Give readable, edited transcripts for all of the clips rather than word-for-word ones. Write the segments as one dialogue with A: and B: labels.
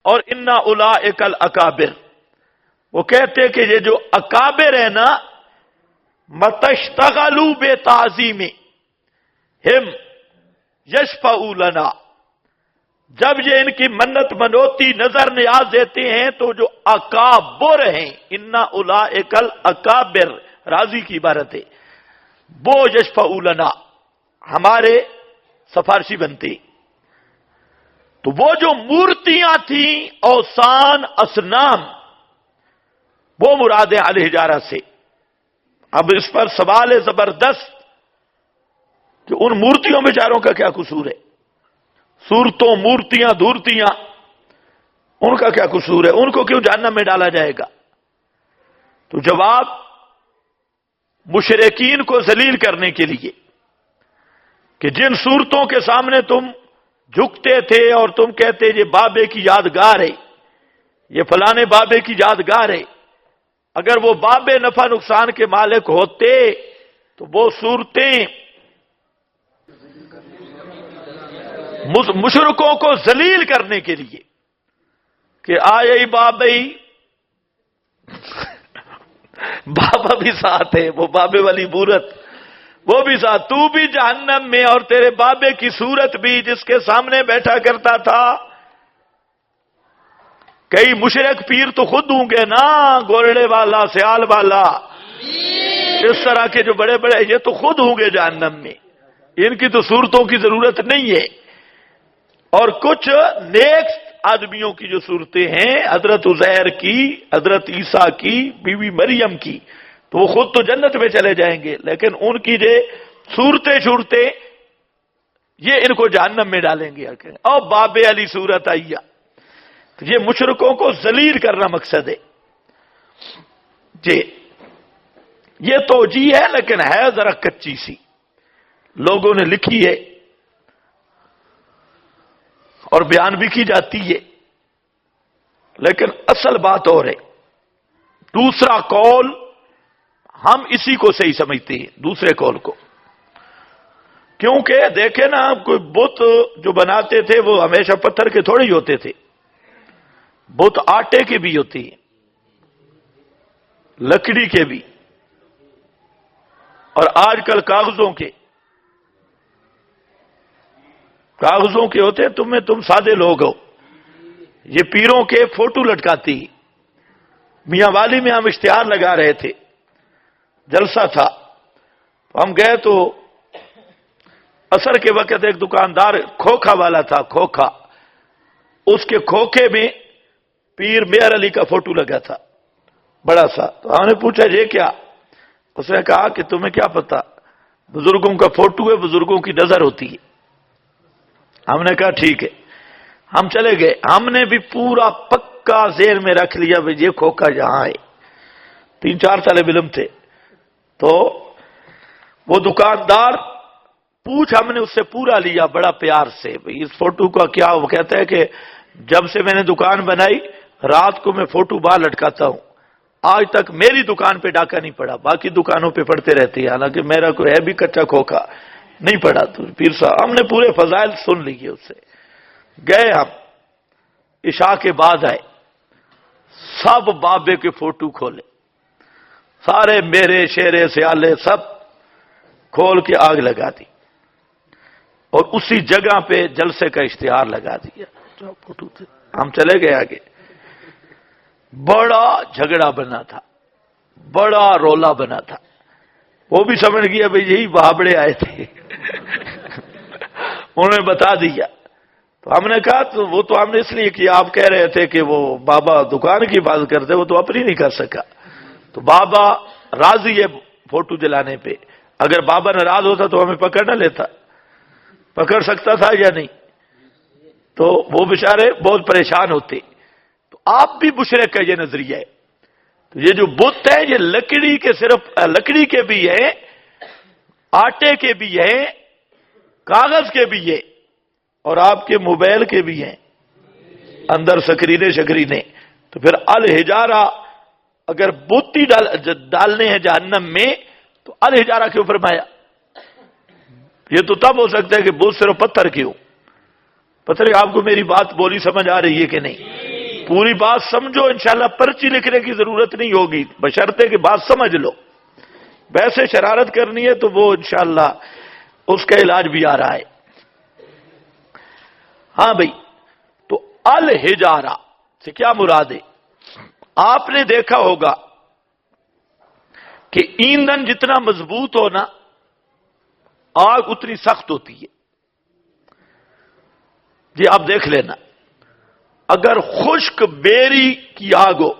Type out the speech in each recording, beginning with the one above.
A: اور انا اولئک الاکابر، وہ کہتے کہ یہ جو اکابر ہے نا، متشتغلوا بتعظیم ہم یشفعوا لنا، جب یہ ان کی منت منوتی نظر نیاز دیتے ہیں تو جو اکابر ہیں، انا اولئک الاکابر راضی کی عبارت ہے، وہ یشفعوا لنا ہمارے سفارشی بنتے۔ تو وہ جو مورتیاں تھیں اوثان اصنام، وہ مراد ہے الحجارہ سے۔ اب اس پر سوال ہے زبردست کہ ان مورتیوں بیچاروں کا کیا قصور ہے؟ صورتوں، مورتیاں، دھورتیاں، ان کا کیا قصور ہے؟ ان کو کیوں جہنم میں ڈالا جائے گا؟ تو جواب مشرکین کو ذلیل کرنے کے لیے کہ جن صورتوں کے سامنے تم جھکتے تھے اور تم کہتے یہ بابے کی یادگار ہے، یہ فلانے بابے کی یادگار ہے، اگر وہ بابے نفع نقصان کے مالک ہوتے تو وہ صورتیں مشرکوں کو ذلیل کرنے کے لیے کہ آئے بابئی، بابا بھی ساتھ ہے، وہ بابے والی مورت وہ بھی ساتھ، تو بھی جہنم میں اور تیرے بابے کی صورت بھی جس کے سامنے بیٹھا کرتا تھا۔ کئی مشرک پیر تو خود ہوں گے نا، گولڑے والا، سیال والا، اس طرح کے جو بڑے بڑے، یہ تو خود ہوں گے جہنم میں، ان کی تو صورتوں کی ضرورت نہیں ہے۔ اور کچھ نیک آدمیوں کی جو صورتیں ہیں، حضرت عزیر کی، حضرت عیسیٰ کی، بی بی مریم کی، تو وہ خود تو جنت میں چلے جائیں گے، لیکن ان کی جو صورتیں یہ ان کو جہنم میں ڈالیں گے۔ اور بابے علی صورت آئیا، تو یہ مشرکوں کو ذلیل کرنا مقصد ہے جی۔ یہ توجیہ ہے لیکن ہے ذرا کچی سی، لوگوں نے لکھی ہے اور بیان بھی کی جاتی ہے، لیکن اصل بات اور ہے۔ دوسرا قول ہم اسی کو صحیح سمجھتے ہیں، دوسرے قول کو، کیونکہ دیکھیں نا، کوئی بت جو بناتے تھے وہ ہمیشہ پتھر کے تھوڑے ہی ہوتے تھے، بت آٹے کے بھی ہوتے ہیں، لکڑی کے بھی، اور آج کل کاغذوں کے ہوتے ہیں۔ تم سادے لوگ ہو، یہ پیروں کے فوٹو لٹکاتی۔ میاں والی میں ہم اشتہار لگا رہے تھے، جلسہ تھا، ہم گئے تو عصر کے وقت ایک دکاندار کھوکھا والا تھا، کھوکھا، اس کے کھوکھے میں پیر میئر علی کا فوٹو لگا تھا بڑا سا۔ تو ہم نے پوچھا یہ کیا؟ اس نے کہا کہ تمہیں کیا پتا، بزرگوں کا فوٹو ہے، بزرگوں کی نظر ہوتی ہے۔ ہم نے کہا ٹھیک ہے، ہم چلے گئے۔ ہم نے بھی پورا پکا ذہن میں رکھ لیا بھئی یہ کھوکھا یہاں ہے، 3-4 طالب علم تھے۔ تو وہ دکاندار پوچھ ہم نے اس سے پورا لیا بڑا پیار سے، بھئی اس فوٹو کا کیا؟ وہ کہتا ہے کہ جب سے میں نے دکان بنائی رات کو میں فوٹو باہر لٹکاتا ہوں، آج تک میری دکان پہ ڈاکہ نہیں پڑا، باقی دکانوں پہ پڑتے رہتے ہیں، حالانکہ میرا کوئی ہے بھی کچا کھوکھا نہیں پڑا۔ تو پیر صاحب ہم نے پورے فضائل سن لیے اس سے۔ گئے ہم، عشاء کے بعد آئے، سب بابے کے فوٹو کھولے، سارے میرے شیرے سیالے سب کھول کے آگ لگا دی، اور اسی جگہ پہ جلسے کا اشتہار لگا دیا جو فوٹو تھے۔ ہم چلے گئے آگے، بڑا جھگڑا بنا تھا، بڑا رولا بنا تھا۔ وہ بھی سمجھ گیا بھئی یہی بابڑے آئے تھے، انہوں نے بتا دیا۔ تو ہم نے کہا تو وہ تو ہم نے اس لیے کیا، آپ کہہ رہے تھے کہ وہ بابا دکان کی بات کرتے، وہ تو اپنی نہیں کر سکا۔ تو بابا راضی ہے فوٹو جلانے پہ، اگر بابا ناراض ہوتا تو ہمیں پکڑ نہ لیتا، پکڑ سکتا تھا یا نہیں؟ تو وہ بیچارے بہت پریشان ہوتے۔ تو آپ بھی مشرک کا یہ نظریہ ہے۔ تو یہ جو بت ہے یہ لکڑی کے، صرف لکڑی کے بھی ہیں، آٹے کے بھی ہیں، کاغذ کے بھی ہیں، اور آپ کے موبائل کے بھی ہیں، اندر سکرینے شکرینے۔ تو پھر الحجارہ اگر بت ہی ڈالنے ہیں جہنم میں تو الحجارہ کیوں فرمایا؟ یہ تو تب ہو سکتا ہے کہ بت صرف پتھر کی ہو۔ پتھر، آپ کو میری بات بولی سمجھ آ رہی ہے کہ نہیں؟ پوری بات سمجھو، انشاءاللہ پرچی لکھنے کی ضرورت نہیں ہوگی، بشرطے کہ بات سمجھ لو۔ ویسے شرارت کرنی ہے تو وہ انشاءاللہ اس کا علاج بھی آ رہا ہے۔ ہاں بھائی، تو الحجارہ سے کیا مراد ہے؟ آپ نے دیکھا ہوگا کہ ایندھن جتنا مضبوط ہو نا، آگ اتنی سخت ہوتی ہے۔ جی آپ دیکھ لینا، اگر خشک بیری کی آگ ہو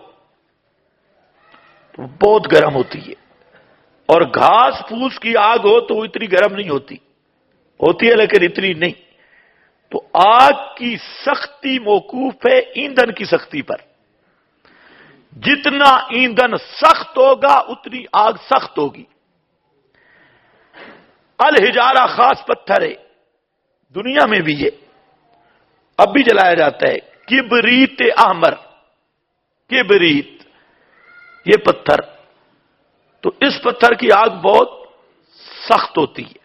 A: تو بہت گرم ہوتی ہے، اور گھاس پھوس کی آگ ہو تو وہ اتنی گرم نہیں ہوتی، ہوتی ہے لیکن اتنی نہیں۔ تو آگ کی سختی موقوف ہے ایندھن کی سختی پر۔ جتنا ایندھن سخت ہوگا اتنی آگ سخت ہوگی۔ الحجارہ خاص پتھر ہے، دنیا میں بھی ہے، اب بھی جلایا جاتا ہے، کبریت احمر، کبریت یہ پتھر، تو اس پتھر کی آگ بہت سخت ہوتی ہے،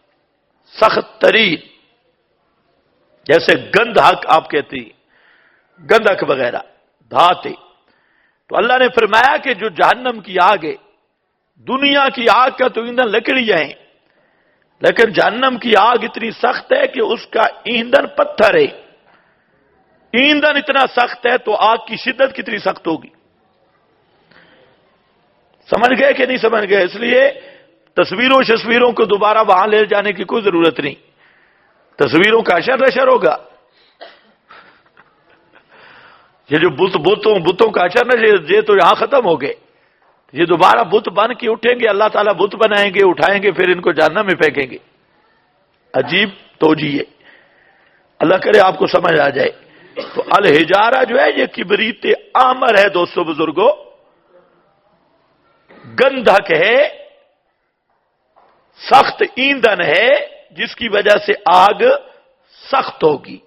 A: سخت ترین، جیسے گندھک آپ کہتے ہیں، گندھک وغیرہ دھاتے۔ تو اللہ نے فرمایا کہ جو جہنم کی آگ ہے، دنیا کی آگ کا تو ایندھن لکڑیاں ہیں، لیکن جہنم کی آگ اتنی سخت ہے کہ اس کا ایندھن پتھر ہے۔ ایندھن اتنا سخت ہے تو آگ کی شدت کتنی سخت ہوگی؟ سمجھ گئے کہ نہیں سمجھ گئے؟ اس لیے تصویروں کو دوبارہ وہاں لے جانے کی کوئی ضرورت نہیں، تصویروں کا اشر نشر ہوگا۔ یہ جو بتوں کا اشر نشر یہ تو یہاں ختم ہو گئے، یہ دوبارہ بت بن کے اٹھیں گے، اللہ تعالیٰ بت بنائیں گے، اٹھائیں گے، پھر ان کو جہنم میں پھینکیں گے۔ عجیب توجیہ ہے، اللہ کرے آپ کو سمجھ آ جائے۔ تو الحجارہ جو ہے یہ کبریت احمر ہے دوستو بزرگوں، گندھک ہے، سخت ایندھن ہے، جس کی وجہ سے آگ سخت ہوگی۔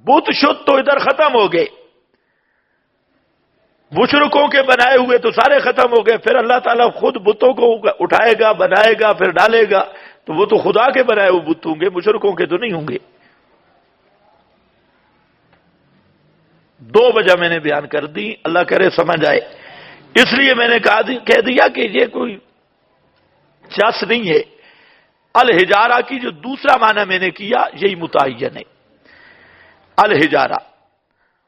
A: بت شد تو ادھر ختم ہو گئے، مشرکوں کے بنائے ہوئے تو سارے ختم ہو گئے، پھر اللہ تعالیٰ خود بتوں کو اٹھائے گا، بنائے گا، پھر ڈالے گا، تو وہ تو خدا کے بنائے ہوئے بت ہوں گے، مشرکوں کے تو نہیں ہوں گے۔ دو وجہ میں نے بیان کر دی، اللہ کرے سمجھ آئے۔ اس لیے میں نے کہہ دیا کہ یہ کوئی چس نہیں ہے۔ الحجارہ کی جو دوسرا معنی میں نے کیا یہی متعین ہے۔ الحجارہ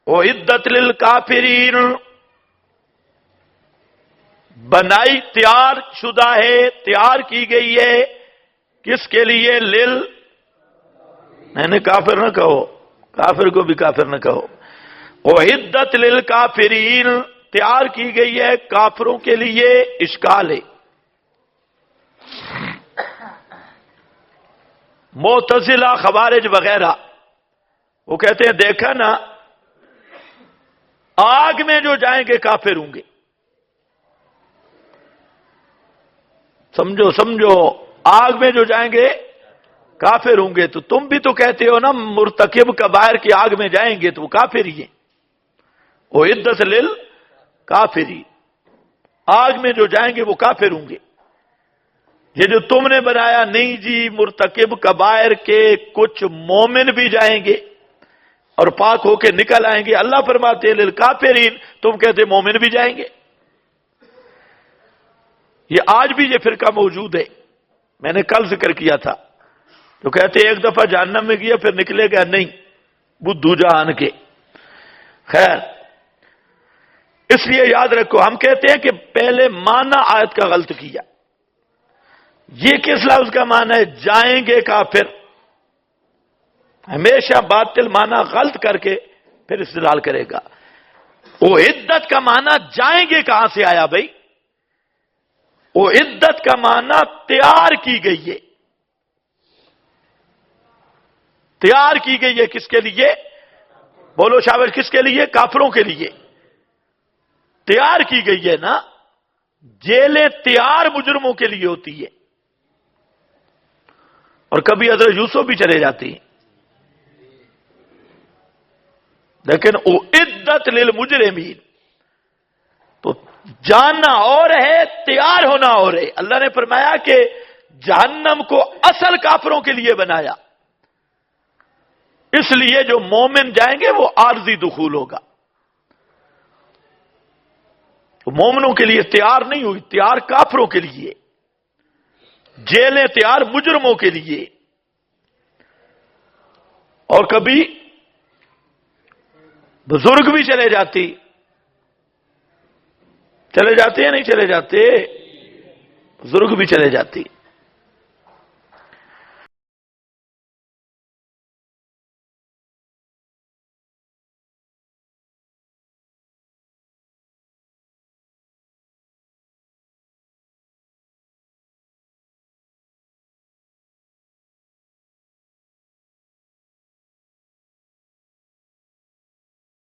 A: اعدت للکافرین، بنائی تیار شدہ ہے، تیار کی گئی ہے، کس کے لیے؟ میں نے کافر نہ کہو، کافر کو بھی کافر نہ کہو۔ اعدت للکافرین، تیار کی گئی ہے کافروں کے لیے، اشکال ہے۔ معتزلہ خوارج وغیرہ وہ کہتے ہیں دیکھا نا، آگ میں جو جائیں گے کافر ہوں گے۔ سمجھو آگ میں جو جائیں گے کافر ہوں گے، تو تم بھی تو کہتے ہو نا مرتکب کبائر کی آگ میں جائیں گے تو وہ کافر ہی ہیں۔ اعدت للکافرین، آگ میں جو جائیں گے وہ کافر ہوں گے۔ یہ جو تم نے بنایا نہیں جی، مرتکب کبائر کے کچھ مومن بھی جائیں گے اور پاک ہو کے نکل آئیں گے، اللہ فرماتے ہیں للکافرین، تم کہتے مومن بھی جائیں گے۔ یہ آج بھی یہ فرقہ موجود ہے، میں نے کل ذکر کیا تھا، تو کہتے ایک دفعہ جہنم میں گیا پھر نکلے گا نہیں، بدھو جہان کے۔ خیر، اس لیے یاد رکھو، ہم کہتے ہیں کہ پہلے معنی آیت کا غلط کیا۔ یہ کس لفظ کا معنی ہے؟ جائیں گے کافر۔ ہمیشہ باطل معنی غلط کر کے پھر استدلال کرے گا۔ وہ عدت کا معنی جائیں گے کہاں سے آیا بھائی؟ وہ عدت کا معنی تیار کی گئی ہے، تیار کی گئی ہے کس کے لیے؟ بولو شاور، کس کے لیے؟ کافروں کے لیے تیار کی گئی ہے نا۔ جیلیں تیار مجرموں کے لیے ہوتی ہے، اور کبھی حضرت یوسف بھی چلے جاتی ہیں، لیکن اعدت للمجرمین، تو جاننا اور ہے، تیار ہونا اور ہے۔ اللہ نے فرمایا کہ جہنم کو اصل کافروں کے لیے بنایا، اس لیے جو مومن جائیں گے وہ عارضی دخول ہوگا، تو مومنوں کے لیے تیار نہیں ہوئی، تیار کافروں کے لیے، جیلیں تیار مجرموں کے لیے. اور کبھی بزرگ بھی چلے جاتے ہیں نہیں چلے جاتے، بزرگ بھی چلے جاتے.